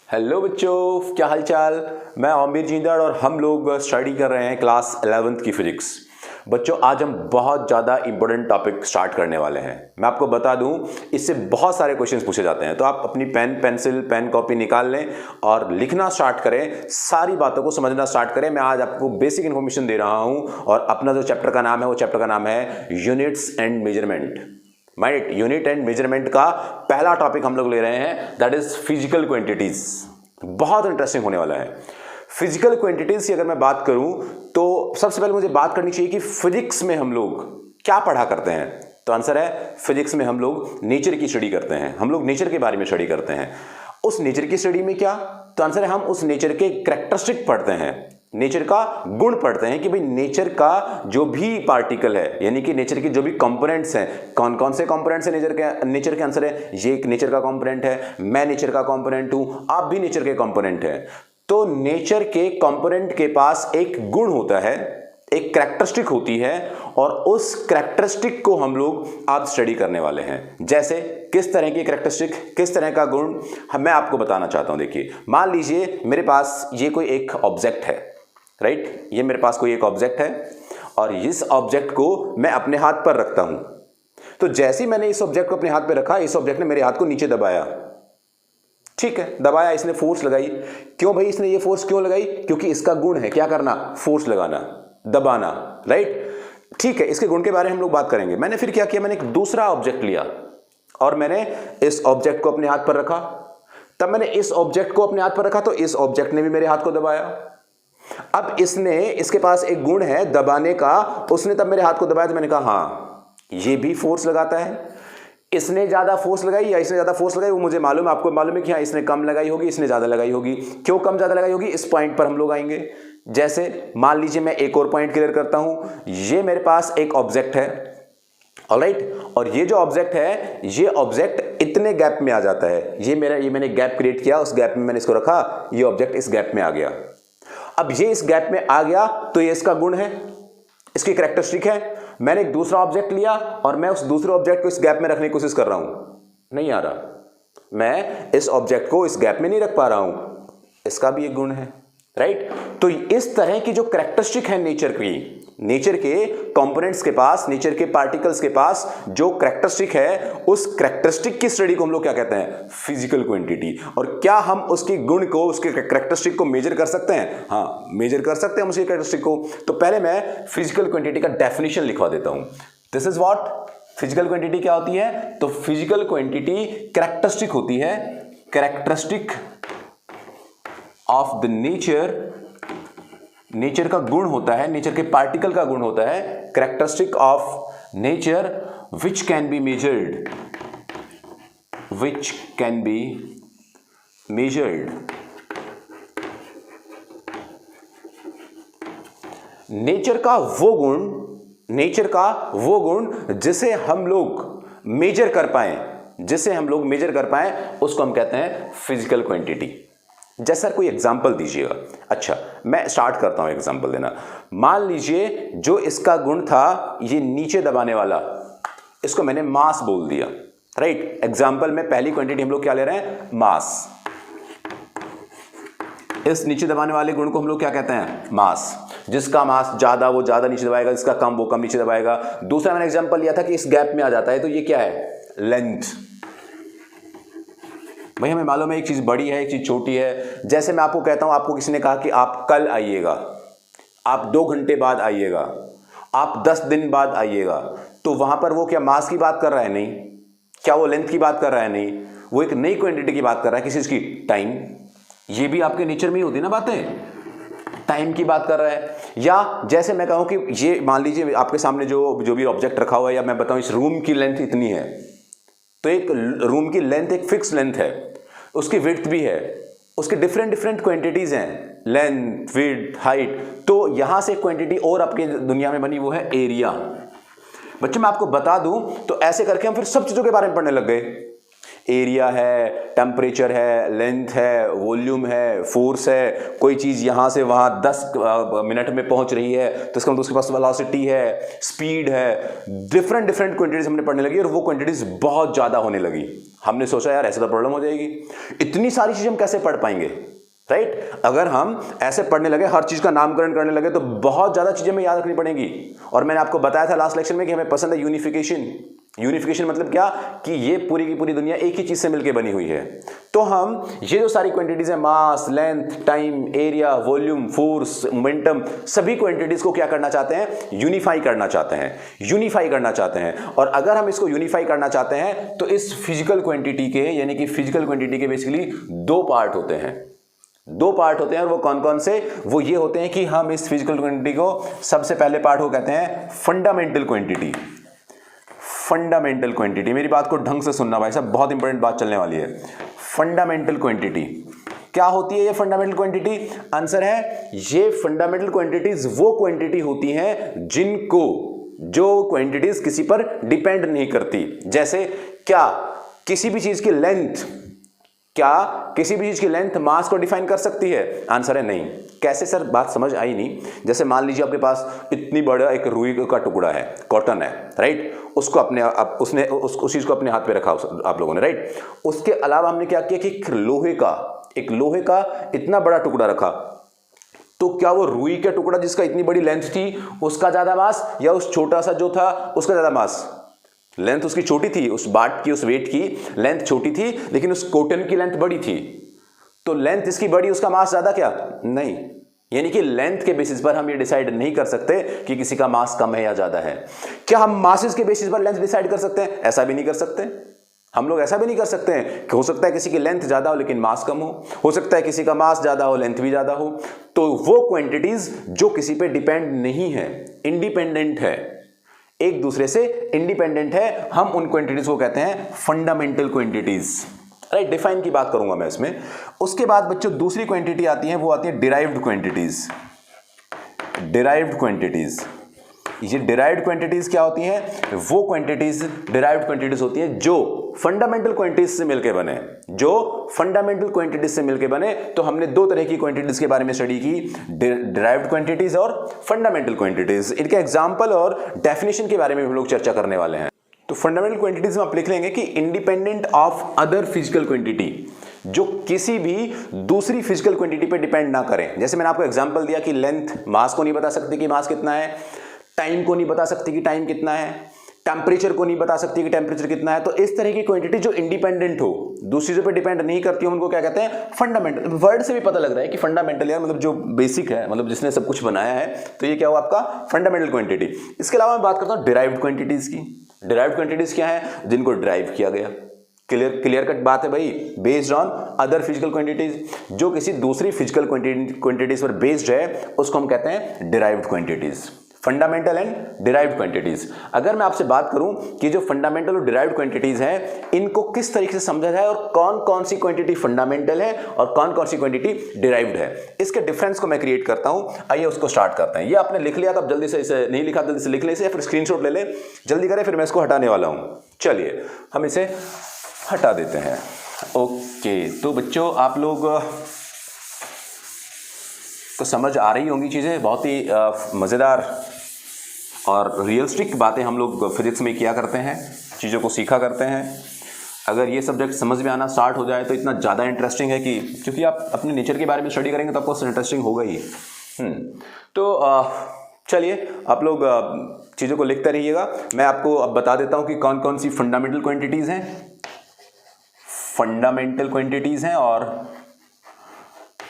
Hello बच्चों, क्या हालचाल। मैं आमिर जिंदाड़ और हम लोग स्टडी कर रहे हैं क्लास 11th की फिजिक्स। बच्चों, आज हम बहुत ज़्यादा इंपॉर्टेंट टॉपिक स्टार्ट करने वाले हैं। मैं आपको बता दूं, इससे बहुत सारे क्वेश्चंस पूछे जाते हैं, तो आप अपनी पेन कॉपी निकाल लें और लिखना स्टार्ट करें, सारी बातों को समझना स्टार्ट करें। मैं आज आपको बेसिक इन्फॉर्मेशन दे रहा हूँ और अपना जो चैप्टर का नाम है वो चैप्टर का नाम है units and measurement. Right, unit and measurement का पहला टॉपिक हम लोग ले रहे हैं, दैट इज फिजिकल क्वांटिटीज। बहुत इंटरेस्टिंग होने वाला है। फिजिकल क्वांटिटीज की अगर मैं बात करूं तो सबसे पहले मुझे बात करनी चाहिए कि फिजिक्स में हम लोग क्या पढ़ा करते हैं। तो आंसर है, फिजिक्स में हम लोग नेचर की स्टडी करते हैं। हम लोग नेचर के बारे में स्टडी करते हैं। उस नेचर की स्टडी में क्या, तो आंसर है हम उस नेचर के कैरेक्टरिस्टिक पढ़ते हैं, नेचर का गुण पढ़ते हैं कि भाई नेचर का जो भी पार्टिकल है, यानी कि नेचर के जो भी कंपोनेंट्स हैं, कौन कौन से कंपोनेंट्स हैं नेचर के आंसर है ये एक नेचर का कंपोनेंट है, मैं नेचर का कंपोनेंट हूं, आप भी नेचर के कंपोनेंट हैं। तो नेचर के कंपोनेंट के पास एक गुण होता है, एक कैरेक्टरिस्टिक होती है, और उस कैरेक्टरिस्टिक को हम लोग आज स्टडी करने वाले हैं। जैसे किस तरह की कैरेक्टरिस्टिक, किस तरह का गुण, मैं आपको बताना चाहता हूं। देखिए, मान लीजिए मेरे पास ये कोई एक ऑब्जेक्ट है, राइट, ये मेरे पास कोई एक ऑब्जेक्ट है और इस ऑब्जेक्ट को मैं अपने हाथ पर रखता हूं। तो जैसे ही मैंने इस ऑब्जेक्ट को अपने हाथ पे रखा, इस ऑब्जेक्ट ने मेरे हाथ को नीचे दबाया। ठीक है, दबाया, इसने फोर्स लगाई। क्यों भाई इसने ये फोर्स क्यों लगाई? क्योंकि इसका गुण है क्या करना, फोर्स लगाना, दबाना, राइट। ठीक है, इसके गुण के बारे में हम लोग बात करेंगे। मैंने फिर क्या किया, मैंने एक दूसरा ऑब्जेक्ट लिया और मैंने इस ऑब्जेक्ट को अपने हाथ पर रखा। तब मैंने इस ऑब्जेक्ट को अपने हाथ पर रखा तो इस ऑब्जेक्ट ने भी मेरे हाथ को दबाया। अब इसके पास एक गुण है दबाने का, उसने तब मेरे हाथ को दबाया तो मैंने कहा हाँ, ये भी फोर्स लगाता है। इसने ज्यादा फोर्स लगाई या इसने ज्यादा फोर्स लगाई वो मुझे मालूम है, आपको मालूम है कि हाँ इसने कम लगाई होगी, इसने ज्यादा लगाई होगी। क्यों कम ज्यादा लगाई होगी, इस पॉइंट पर हम लोग आएंगे। जैसे मान लीजिए मैं एक और पॉइंट क्लियर करता हूं, ये मेरे पास एक ऑब्जेक्ट है, ऑलराइट, और ये जो ऑब्जेक्ट है, ये ऑब्जेक्ट इतने गैप में आ जाता है। ये मैंने गैप क्रिएट किया, उस गैप में मैंने इसको रखा, ये ऑब्जेक्ट इस गैप में आ गया। अब ये इस गैप में आ गया तो ये इसका गुण है, इसकी कैरेक्टरिस्टिक है। मैंने एक दूसरा ऑब्जेक्ट लिया और मैं उस दूसरे ऑब्जेक्ट को इस गैप में रखने की कोशिश कर रहा हूं, नहीं आ रहा, मैं इस ऑब्जेक्ट को इस गैप में नहीं रख पा रहा हूं, इसका भी एक गुण है, राइट। तो इस तरह की जो कैरेक्टरिस्टिक है नेचर की, नेचर के कंपोनेंट्स के पास, नेचर के पार्टिकल्स के पास जो कैरेक्टरिस्टिक है, उस कैरेक्टरिस्टिक की स्टडी को हम लोग क्या कहते हैं, फिजिकल क्वांटिटी। और क्या हम उसके गुण को, उसके कैरेक्टरिस्टिक को मेजर कर सकते हैं? हाँ, मेजर कर सकते हैं हम उसके कैरेक्टरिस्टिक को। तो पहले मैं फिजिकल क्वांटिटी का डेफिनेशन लिखवा देता हूं। This is what, physical quantity क्या होती है? तो फिजिकल क्वांटिटी कैरेक्टरिस्टिक होती है, कैरेक्टरिस्टिक ऑफ द नेचर का गुण होता है, नेचर के पार्टिकल का गुण होता है, characteristic of nature which can be measured, which can be measured. Nature का वो गुण जिसे हम लोग मेजर कर पाए, उसको हम कहते हैं फिजिकल क्वांटिटी। जैसा कोई एग्जाम्पल दीजिएगा। अच्छा, मैं स्टार्ट करता हूं एग्जाम्पल देना। मान लीजिए जो इसका गुण था ये नीचे दबाने वाला, इसको मैंने मास बोल दिया, राइट। एग्जाम्पल में पहली क्वांटिटी हम लोग क्या ले रहे हैं, मास। इस नीचे दबाने वाले गुण को हम लोग क्या कहते हैं, मास। जिसका मास ज्यादा वो ज्यादा नीचे दबाएगा, जिसका कम वो कम नीचे दबाएगा। दूसरा मैंने एग्जाम्पल लिया था कि इस गैप में आ जाता है, तो ये क्या है, लेंथ। भाई हमें मालूम है एक चीज बड़ी है, एक चीज छोटी है। जैसे मैं आपको कहता हूं, आपको किसी ने कहा कि आप कल आइएगा, आप 2 घंटे बाद आइएगा, आप 10 दिन बाद आइएगा, तो वहां पर वो क्या मास की बात कर रहा है? नहीं। क्या वो लेंथ की बात कर रहा है? नहीं। वो एक नई क्वांटिटी की बात कर रहा है, किसी चीज की, टाइम। ये भी आपके नेचर में ही होती ना बातें, टाइम की बात कर रहा है। या जैसे मैं कहूं कि ये मान लीजिए आपके सामने जो भी ऑब्जेक्ट रखा हुआ है, या मैं बताऊं इस रूम की लेंथ इतनी है, तो एक रूम की लेंथ एक फिक्स लेंथ है, उसकी विड्थ भी है, उसके डिफरेंट क्वांटिटीज हैं, लेंथ, विड्थ, हाइट। तो यहां से क्वांटिटी और आपकी दुनिया में बनी, वो है एरिया। बच्चों मैं आपको बता दूं तो ऐसे करके हम फिर सब चीजों के बारे में पढ़ने लग गए। एरिया है, टेम्परेचर है, लेंथ है, वॉल्यूम है, फोर्स है, कोई चीज़ यहाँ से वहाँ 10 मिनट में पहुँच रही है तो इसका मतलब उसके पास वेलोसिटी है, स्पीड है, डिफरेंट क्वांटिटीज हमने पढ़ने लगी और वो क्वांटिटीज बहुत ज़्यादा होने लगी। हमने सोचा यार ऐसे तो प्रॉब्लम हो जाएगी, इतनी सारी चीज़ हम कैसे पढ़ पाएंगे, राइट? अगर हम ऐसे पढ़ने लगे, हर चीज का नामकरण करने लगे तो बहुत ज्यादा चीजें हमें याद रखनी पड़ेंगी। और मैंने आपको बताया था लास्ट लेक्चर में कि हमें पसंद है यूनिफिकेशन। यूनिफिकेशन मतलब क्या कि ये पूरी की पूरी दुनिया एक ही चीज से मिलकर बनी हुई है। तो हम ये जो सारी क्वांटिटीज है, mass, length, time, area, volume, force, momentum, सभी क्वांटिटीज को क्या करना चाहते हैं? यूनिफाई करना चाहते हैं, यूनिफाई करना चाहते हैं। और अगर हम इसको यूनिफाई करना चाहते हैं तो इस फिजिकल क्वांटिटी के, यानी कि फिजिकल क्वांटिटी के बेसिकली दो पार्ट होते हैं, दो पार्ट होते हैं। और वो कौन कौन से? वो ये होते हैं कि हम इस फिजिकल क्वांटिटी को, सबसे पहले पार्ट को कहते हैं फंडामेंटल क्वांटिटी। फंडामेंटल क्वांटिटी, मेरी बात को ढंग से सुनना भाई साहब, बहुत इंपॉर्टेंट बात चलने वाली है। फंडामेंटल क्वांटिटी क्या होती है? ये फंडामेंटल क्वांटिटी, आंसर है ये फंडामेंटल क्वांटिटीज वो क्वांटिटी होती हैं जिनको, जो क्वांटिटीज किसी पर डिपेंड नहीं करती। जैसे क्या किसी भी चीज की लेंथ, क्या किसी भी चीज की लेंथ मास को डिफाइन कर सकती है? आंसर है नहीं। कैसे सर? बात समझ आई नहीं। जैसे मान लीजिए आपके पास इतनी बड़ा एक रुई का टुकड़ा है, कॉटन है, राइट? उसको अपने उसने उस चीज को अपने हाथ पे रखा आप लोगों ने, राइट? उसके अलावा हमने क्या किया कि एक लोहे का इतना बड़ा टुकड़ा रखा, तो क्या वो रुई का टुकड़ा जिसका इतनी बड़ी लेंथ थी उसका ज्यादा मास, या उस छोटा सा जो था उसका ज्यादा मास? लेंथ उसकी छोटी थी, उस बाट की, उस वेट की लेंथ छोटी थी, लेकिन उस कॉटन की लेंथ बड़ी थी, तो लेंथ इसकी बड़ी, उसका मास ज्यादा क्या? नहीं। यानी कि लेंथ के बेसिस पर हम ये डिसाइड नहीं कर सकते कि किसी का मास कम है या ज्यादा है। क्या हम मासेस के बेसिस पर लेंथ डिसाइड कर सकते हैं? ऐसा भी नहीं कर सकते। हम लोग ऐसा भी नहीं कर सकते हैं कि हो सकता है किसी की लेंथ ज्यादा हो लेकिन मास कम हो सकता है किसी का मास ज्यादा हो, लेंथ भी ज्यादा हो। तो वो क्वांटिटीज जो किसी पे डिपेंड नहीं है, इंडिपेंडेंट है, एक दूसरे से इंडिपेंडेंट है, हम उन क्वांटिटीज को कहते हैं फंडामेंटल क्वांटिटीज, राइट? डिफाइन की बात करूंगा मैं इसमें। उसके बाद बच्चों दूसरी क्वांटिटी आती है, वो आती है डिराइव्ड क्वांटिटीज। डिराइव्ड क्वांटिटीज, ये डिराइव्ड क्वांटिटीज क्या होती हैं? वो क्वांटिटीज डिराइव्ड क्वांटिटीज होती है जो फंडामेंटल क्वांटिटीज से मिलकर बने, जो फंडामेंटल क्वांटिटीज से मिलकर बने। तो हमने दो तरह की क्वांटिटीज के बारे में स्टडी की, डिराइव्ड क्वांटिटीज और फंडामेंटल क्वांटिटीज। इनके एग्जांपल और डेफिनेशन के बारे में हम लोग चर्चा करने वाले हैं। तो फंडामेंटल क्वांटिटीज में आप लिख लेंगे कि independent of other physical quantity, जो किसी भी दूसरी फिजिकल क्वांटिटी पे डिपेंड ना करें। जैसे मैंने आपको एग्जांपल दिया कि लेंथ मास को नहीं बता सकती कि मास कितना है, टाइम को नहीं बता सकती कि टाइम कितना है, टेम्परेचर को नहीं बता सकती कि टेम्परेचर कितना है। तो इस तरह की क्वांटिटी जो इंडिपेंडेंट हो, दूसरी चीजों पे डिपेंड नहीं करती हो, उनको क्या कहते हैं? फंडामेंटल। वर्ड से भी पता लग रहा है कि फंडामेंटल यार मतलब जो बेसिक है, मतलब जिसने सब कुछ बनाया है, तो ये क्या हुआ आपका? Fundamental quantity. इसके अलावा मैं बात करता हूं डिराइव्ड क्वांटिटीज की। डिराइव्ड क्वांटिटीज क्या है? जिनको डिराइव किया गया। क्लियर कट बात है भाई, based on other physical quantities, जो किसी दूसरी फिजिकल क्वांटिटीज पर बेस्ड है, उसको हम कहते हैं derived quantities. Fundamental and derived quantities. अगर मैं आपसे बात करूं कि जो फंडामेंटल और डिराइव्ड क्वांटिटीज हैं, इनको किस तरीके से समझा जाए और कौन कौन सी क्वांटिटी फंडामेंटल है और कौन कौन सी क्वांटिटी डिराइव्ड है, इसके डिफरेंस को मैं क्रिएट करता हूं। आइए उसको स्टार्ट करते हैं। ये आपने लिख लिया, तब जल्दी से इसे नहीं लिखा जल्दी से लिख ले इसे, या फिर स्क्रीनशॉट ले ले, जल्दी करें, फिर मैं इसको हटाने वाला हूं। चलिए हम इसे हटा देते हैं। ओके, तो बच्चों आप लोग को समझ आ रही होंगी चीज़ें। बहुत ही मज़ेदार और रियलिस्टिक बातें हम लोग फिजिक्स में किया करते हैं, चीज़ों को सीखा करते हैं। अगर ये सब्जेक्ट समझ में आना स्टार्ट हो जाए तो इतना ज़्यादा इंटरेस्टिंग है कि, क्योंकि आप अपने नेचर के बारे में स्टडी करेंगे तो आपको इंटरेस्टिंग होगा ही। तो चलिए आप लोग चीज़ों को लिखते रहिएगा। मैं आपको अब बता देता हूँ कि कौन कौन सी फंडामेंटल क्वांटिटीज़ हैं, फंडामेंटल क्वांटिटीज़ हैं, और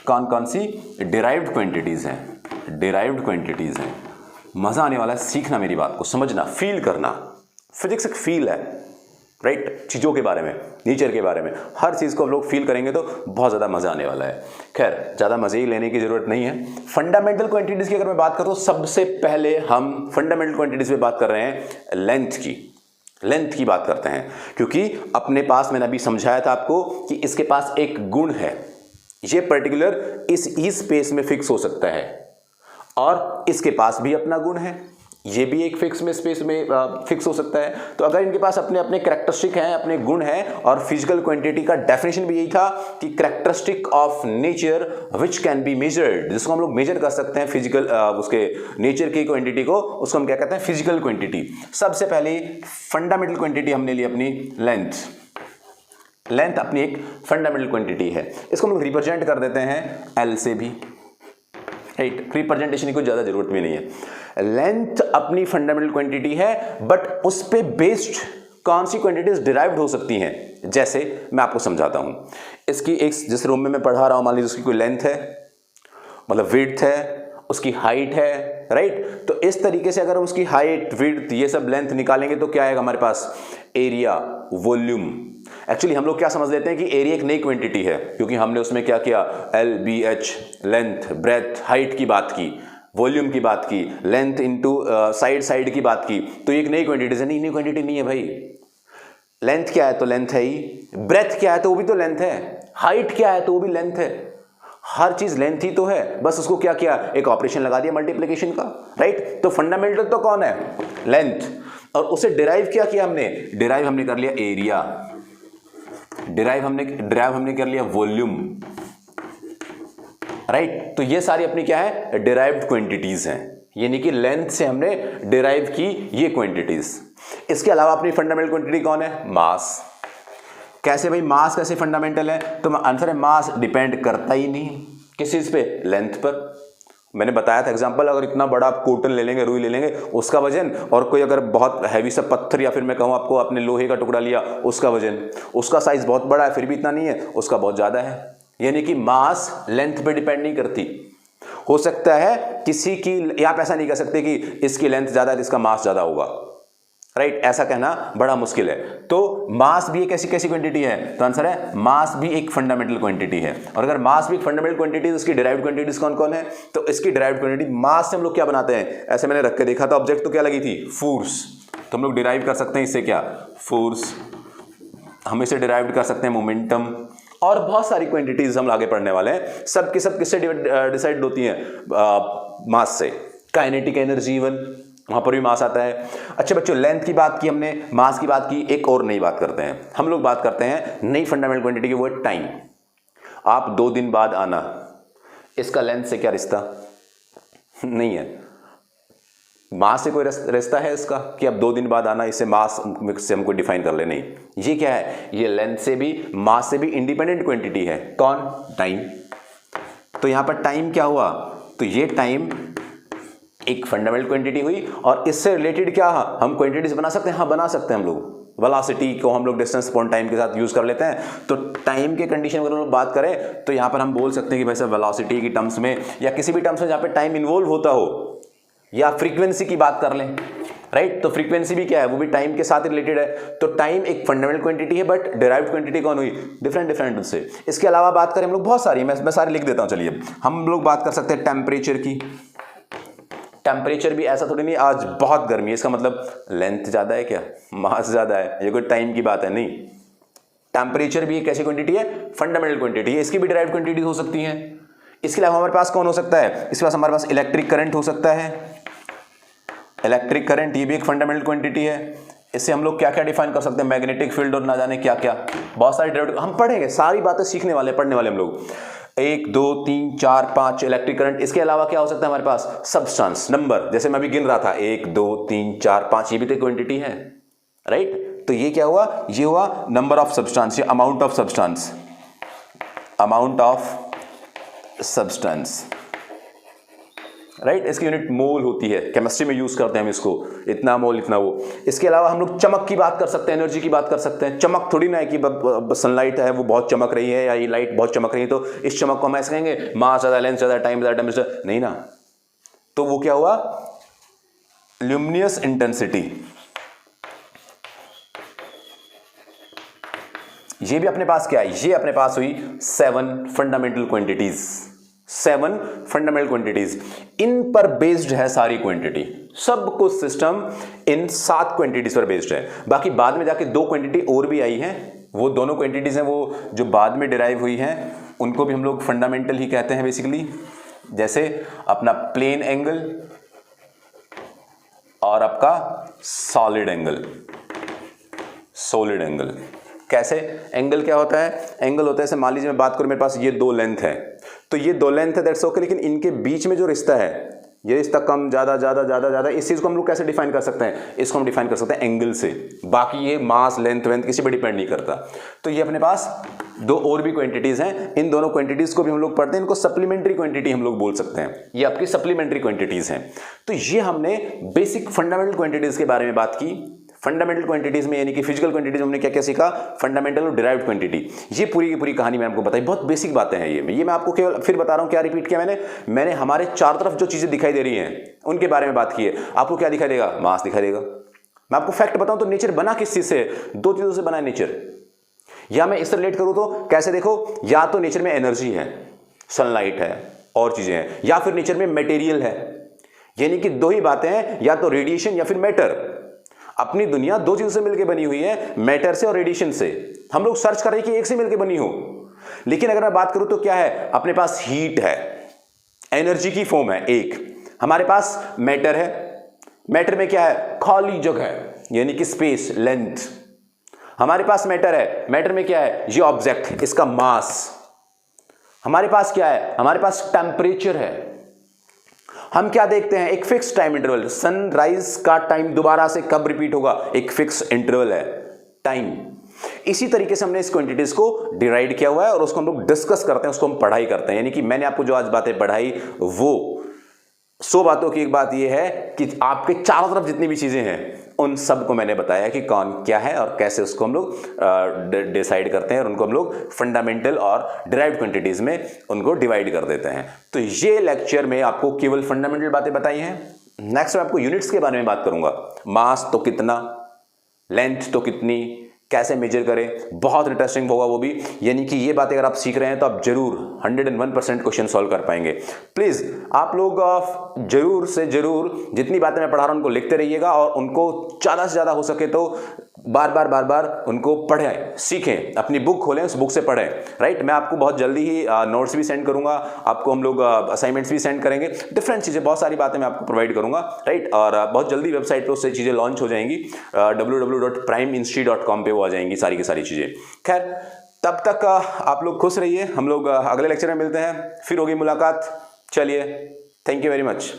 कौन कौन सी डिराइव्ड क्वांटिटीज हैं। डिराइव्ड क्वांटिटीज हैं। मजा आने वाला है सीखना, मेरी बात को समझना, फील करना। फिजिक्स एक फील है, राइट? चीजों के बारे में, नेचर के बारे में, हर चीज को हम लोग फील करेंगे तो बहुत ज्यादा मजा आने वाला है। खैर ज्यादा मजे ही लेने की जरूरत नहीं है। फंडामेंटल क्वांटिटीज की अगर मैं बात करूं, सबसे पहले हम फंडामेंटल क्वांटिटीज में बात कर रहे हैं लेंथ की। लेंथ की बात करते हैं, क्योंकि अपने पास मैंने अभी समझाया था आपको कि इसके पास एक गुण है, ये पर्टिकुलर इस स्पेस में फिक्स हो सकता है, और इसके पास भी अपना गुण है, ये भी एक फिक्स में स्पेस में फिक्स हो सकता है। तो अगर इनके पास अपने अपने कैरेक्टरिस्टिक हैं, अपने गुण हैं, और फिजिकल क्वांटिटी का डेफिनेशन भी यही था कि characteristic of nature which can be measured, जिसको हम लोग मेजर कर सकते हैं फिजिकल उसके नेचर की क्वांटिटी को, उसको हम क्या कहते हैं फिजिकल क्वांटिटी। सबसे पहले फंडामेंटल क्वांटिटी हमने ली अपनी लेंथ। लेंथ अपनी एक फंडामेंटल क्वांटिटी है, इसको हम लोग रिप्रेजेंट कर देते हैं एल से भी, राइट। रिप्रेजेंटेशन की कोई ज्यादा जरूरत भी नहीं है। लेंथ अपनी फंडामेंटल क्वांटिटी है, बट उस पे बेस्ड कौन सी क्वांटिटीज डिराइव्ड हो सकती हैं, जैसे मैं आपको समझाता हूं। इसकी एक जिस रूम में मैं पढ़ा रहा हूं, मान लीजिए उसकी कोई लेंथ है, मतलब विड्थ है, उसकी हाइट है, राइट। तो इस तरीके से अगर हम उसकी हाइट, विड्थ, ये सब लेंथ निकालेंगे तो क्या आएगा हमारे पास, एरिया, वॉल्यूम। एक्चुअली हम लोग क्या समझ लेते हैं कि एरिया एक नई क्वांटिटी है, क्योंकि हमने उसमें क्या किया, L B H, length, breadth, height की बात की, वॉल्यूम की बात की, लेंथ इनटू साइड की बात की, तो एक नई क्वांटिटी है। नहीं, नई क्वांटिटी नहीं है भाई। लेंथ क्या है तो लेंथ है ही, ब्रेथ क्या है तो वो भी तो लेंथ है, हाइट क्या है तो वो भी लेंथ है, हर चीज लेंथ ही तो है, बस उसको क्या किया, एक ऑपरेशन लगा दिया मल्टीप्लिकेशन का, राइट। तो फंडामेंटल तो कौन है, लेंथ, और उसे डिराइव क्या किया हमने, डिराइव हमने कर लिया एरिया, डिराइव हमने कर लिया वॉल्यूम, राइट। तो ये सारी अपनी क्या है, डिराइव्ड क्वांटिटीज हैं, यानी कि लेंथ से हमने डिराइव की ये क्वांटिटीज। इसके अलावा अपनी फंडामेंटल क्वांटिटी कौन है, मास। कैसे भाई, मास कैसे फंडामेंटल है, तो आंसर है मास डिपेंड करता ही नहीं किस चीज पे, लेंथ पर। मैंने बताया था एग्जांपल, अगर इतना बड़ा आप कॉटन ले लेंगे, रुई ले लेंगे, उसका वजन, और कोई अगर बहुत हैवी सा पत्थर या फिर मैं कहूँ आपको अपने लोहे का टुकड़ा लिया, उसका वजन, उसका साइज बहुत बड़ा है फिर भी इतना नहीं है, उसका बहुत ज्यादा है। यानी कि मास लेंथ पे डिपेंड नहीं करती। हो सकता है किसी की, आप ऐसा नहीं कह सकते कि इसकी लेंथ ज्यादा है इसका मास ज्यादा होगा, राइट। ऐसा कहना बड़ा मुश्किल है। तो मास भी एक ऐसी कैसी क्वांटिटी है, तो आंसर है मास भी एक फंडामेंटल क्वांटिटी है। और अगर मास भी एक फंडामेंटल क्वांटिटी है, उसकी डिराइव्ड क्वांटिटीज कौन कौन है, तो इसकी डिराइव्ड क्वांटिटी, मास से हम लोग क्या बनाते हैं, ऐसे मैंने रख के देखा था, ऑब्जेक्ट तो क्या लगी थी, फोर्स, तो हम लोग डिराइव कर सकते हैं इससे क्या, फोर्स। हम इसे डिराइव कर सकते हैं मोमेंटम, और बहुत सारी क्वांटिटीज हम आगे पढ़ने वाले हैं। सब की सब किससे डिसाइड होती हैं, मास से। काइनेटिक एनर्जी इवन, वहां पर भी मास आता है। अच्छा बच्चों, लेंथ की बात की हमने, मास की बात की, एक और नई बात करते हैं हम लोग, बात करते हैं नई फंडामेंटल क्वांटिटी की, वो है टाइम। आप 2 दिन बाद आना, इसका लेंथ से क्या रिश्ता नहीं है, मास से कोई रिश्ता है इसका कि अब 2 दिन बाद आना, इससे मास से हमको डिफाइन कर ले, नहीं। ये क्या है, ये लेंथ से भी मास से भी इंडिपेंडेंट क्वांटिटी है, कौन, टाइम। तो यहां पर टाइम क्या हुआ, तो ये टाइम एक फंडामेंटल क्वांटिटी हुई, और इससे रिलेटेड क्या हम क्वांटिटीज बना सकते हैं, हाँ बना सकते हैं हम लोग। वेलोसिटी को हम लोग डिस्टेंस अपॉन टाइम के साथ यूज कर लेते हैं। तो टाइम के कंडीशन अगर हम लोग बात करें, तो यहां पर हम बोल सकते हैं कि भाई साहब वेलोसिटी की टर्म्स में, या किसी भी टर्म्स में जहां पे टाइम इन्वॉल्व होता हो, या फ्रीक्वेंसी की बात कर लें, राइट। तो फ्रीक्वेंसी भी क्या है, वो भी टाइम के साथ रिलेटेड है। तो टाइम एक फंडामेंटल क्वांटिटी है, बट डिराइव्ड क्वांटिटी कौन हुई, डिफरेंट उससे। इसके अलावा बात करें हम लोग, बहुत सारी, मैं सारे लिख देता हूं, चलिए। हम लोग बात कर सकते हैं टेम्परेचर की। टेम्परेचर भी ऐसा थोड़ी नहीं, आज बहुत गर्मी है, इसका मतलब लेंथ ज्यादा है क्या, मास ज्यादा है, ये कोई टाइम की बात है, नहीं। टेम्परेचर भी एक कैसी क्वांटिटी है, फंडामेंटल क्वांटिटी है, इसकी भी डिराइव्ड क्वांटिटी हो सकती है। इसके अलावा हमारे पास कौन हो सकता है, इसके पास हमारे पास इलेक्ट्रिक करंट हो सकता है। इलेक्ट्रिक करंट ये भी एक फंडामेंटल क्वांटिटी है। इससे हम लोग क्या क्या डिफाइन कर सकते हैं, मैग्नेटिक फील्ड और ना जाने क्या क्या, बहुत सारी डिराइव्ड, हम पढ़ेंगे, सारी बातें सीखने वाले, पढ़ने वाले हम लोग। 1 2 3 4 5 इलेक्ट्रिक करंट। इसके अलावा क्या हो सकता है हमारे पास, सब्सटेंस, नंबर, जैसे मैं अभी गिन रहा था 1 2 3 4 5, ये भी तो क्वांटिटी है, राइट। तो ये क्या हुआ, ये हुआ नंबर ऑफ सब्सटेंस, ये amount of substance, amount of substance, right. इसकी यूनिट मोल होती है, केमिस्ट्री में यूज करते हैं हम इसको, इतना मोल इतना वो। इसके अलावा हम लोग चमक की बात कर सकते हैं, एनर्जी की बात कर सकते हैं। चमक थोड़ी ना है कि सनलाइट है वो बहुत चमक रही है, या ये लाइट बहुत चमक रही है, तो इस चमक को हम ऐसे कहेंगे मास ज्यादा, लेंथ ज्यादा, टाइम ज्यादा, टेम्परेचर नहीं ना। तो वो क्या हुआ, ल्यूमिनियस इंटेंसिटी। ये भी अपने पास क्या है, ये अपने पास हुई 7 फंडामेंटल क्वांटिटीज, 7 फंडामेंटल क्वांटिटीज। इन पर बेस्ड है सारी क्वांटिटी, सब कुछ सिस्टम इन 7 क्वांटिटीज पर बेस्ड है। बाकी बाद में जाके 2 क्वांटिटी और भी आई हैं, वो दोनों क्वांटिटीज हैं वो जो बाद में डिराइव हुई हैं, उनको भी हम लोग फंडामेंटल ही कहते हैं बेसिकली। जैसे अपना प्लेन एंगल, और आपका सॉलिड एंगल। सॉलिड एंगल कैसे? एंगल क्या होता है? एंगल होता है, जैसे मान लीजिए मैं बात करूं, मेरे पास ये दो लेंथ है, तो ये दो लेंथ है, दैट्स ओके, लेकिन इनके बीच में जो रिश्ता है, ये रिश्ता कम ज्यादा ज्यादा ज्यादा ज्यादा, इस चीज को हम लोग कैसे डिफाइन कर सकते हैं? इसको हम डिफाइन कर सकते हैं एंगल से। बाकी ये मास, लेंथ वेंथ किसी पर डिपेंड नहीं करता। तो ये अपने पास दो और भी क्वांटिटीज हैं, इन दोनों क्वांटिटीज को भी हम लोग पढ़ते हैं, इनको सप्लीमेंट्री क्वांटिटी हम लोग बोल सकते हैं। ये आपकी सप्लीमेंट्री क्वांटिटीज हैं। तो ये हमने बेसिक फंडामेंटल क्वांटिटीज के बारे में बात की। फंडामेंटल क्वांटिटीज में यानी कि फिजिकल क्वांटिटीज हमने क्या क्या सीखा? फंडामेंटल और डिराइव्ड क्वांटिटी। ये पूरी की पूरी कहानी मैंने आपको बताई, बहुत बेसिक बातें हैं ये मैं आपको केवल फिर बता रहा हूं। क्या रिपीट किया मैंने हमारे चारों तरफ जो चीजें दिखाई दे रही हैं उनके बारे में बात की है। आपको क्या दिखाई देगा? मास दिखाई देगा। मैं आपको फैक्ट बताऊं तो नेचर बना किस चीज से? दो चीजों से बना है नेचर। या मैं इससे रिलेट करूं तो कैसे? देखो, या तो नेचर में एनर्जी है, सनलाइट है और चीजें हैं, या फिर नेचर में मटेरियल है। यानी कि दो ही बातें हैं, या तो रेडिएशन या फिर मैटर। अपनी दुनिया दो चीजों से मिलकर बनी हुई है, मैटर से और रेडिएशन से। हम लोग सर्च कर रहे हैं कि एक से मिलकर बनी हो, लेकिन अगर मैं बात करूं तो क्या है? अपने पास हीट है, एनर्जी की फॉर्म है एक। हमारे पास मैटर है, मैटर में क्या है? खाली जगह यानी कि स्पेस, लेंथ। हमारे पास मैटर है, मैटर में क्या है? ये ऑब्जेक्ट, इसका मास। हमारे पास क्या है? हमारे पास टेम्परेचर है। हम क्या देखते हैं? एक फिक्स टाइम इंटरवल। सनराइज का टाइम दोबारा से कब रिपीट होगा? एक फिक्स इंटरवल है टाइम। इसी तरीके से हमने इस क्वांटिटीज को डिवाइड किया हुआ है और उसको हम लोग डिस्कस करते हैं, उसको हम पढ़ाई करते हैं। यानी कि मैंने आपको जो आज बातें पढ़ाई वो 100 बातों की एक बात यह है कि आपके चारों तरफ जितनी भी चीजें हैं उन सब को मैंने बताया कि कौन क्या है और कैसे उसको हम लोग डिसाइड करते हैं और उनको हम लोग फंडामेंटल और डिराइव्ड क्वांटिटीज में उनको डिवाइड कर देते हैं। तो ये लेक्चर में आपको केवल फंडामेंटल बातें बताई हैं। नेक्स्ट मैं आपको यूनिट्स के बारे में बात करूंगा। मास तो कितना, लेंथ तो कितनी, कैसे मेजर करें, बहुत इंटरेस्टिंग होगा वो भी। यानी कि ये बातें अगर आप सीख रहे हैं तो आप जरूर 101% क्वेश्चन सॉल्व कर पाएंगे। प्लीज आप लोग जरूर से जरूर जितनी बातें मैं पढ़ा रहा हूं उनको लिखते रहिएगा और उनको ज्यादा से ज्यादा हो सके तो बार बार उनको पढ़ें, सीखें, अपनी बुक खोलें, उस बुक से पढ़ें। राइट, मैं आपको बहुत जल्दी ही नोट्स भी सेंड करूंगा, आपको हम लोग असाइनमेंट्स भी सेंड करेंगे, डिफरेंट चीजें, बहुत सारी बातें मैं आपको प्रोवाइड करूंगा। राइट, और बहुत जल्दी वेबसाइट पे उससे चीजें लॉन्च हो जाएंगी, www.primeinstitute.com पे वो आ जाएंगी सारी की सारी चीजें। खैर, तब तक आप लोग खुश रहिए। हम लोग अगले लेक्चर में मिलते हैं, फिर होगी मुलाकात। चलिए, थैंक यू वेरी मच।